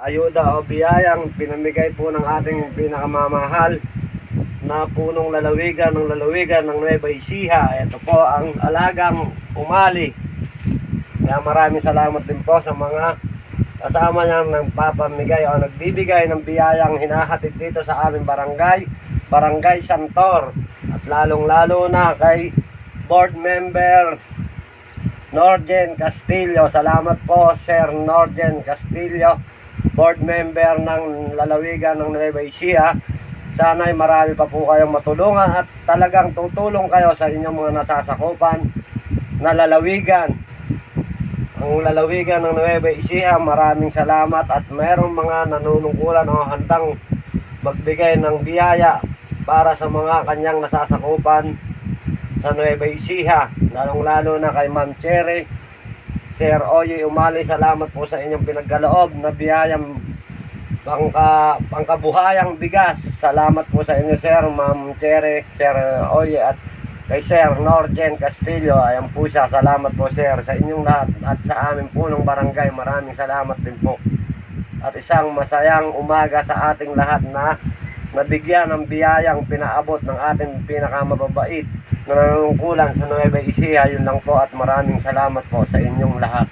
Ayuda o biyayang pinamigay po ng ating pinakamamahal na punong lalawigan ng Nueva Ecija. Ito po ang alagang Umali. Kaya maraming salamat din po sa mga kasama niya nagpapamigay o nagbibigay ng biyayang hinahatid dito sa aming Barangay Santor. At lalong-lalo na kay Board Member Norjen Castillo. Salamat po Sir Norjen Castillo, Board Member ng lalawigan ng Nueva Ecija. Sana'y marami pa po kayong matulungan at talagang tutulong kayo sa inyong mga nasasakupan na lalawigan. Ang lalawigan ng Nueva Ecija, maraming salamat at mayroong mga nanunungkulan o handang magbigay ng biyaya para sa mga kanyang nasasakupan sa Nueva Ecija, lalong-lalo na kay Ma'am Cherry, Sir Oye Umali. Salamat po sa inyong pinagkaloob na biyayang pangkabuhayang bigas. Salamat po sa inyo Sir, Ma'am Cherry, Sir Oye at kay Sir Norjen Castillo. Ayan po siya. Salamat po Sir sa inyong lahat at sa amin po ng barangay. Maraming salamat din po. At isang masayang umaga sa ating lahat na nabigyan ng biyayang pinaabot ng ating pinakamababait na nanunungkulan sa Nueva Ecija. Yun lang po at maraming salamat po sa inyong lahat.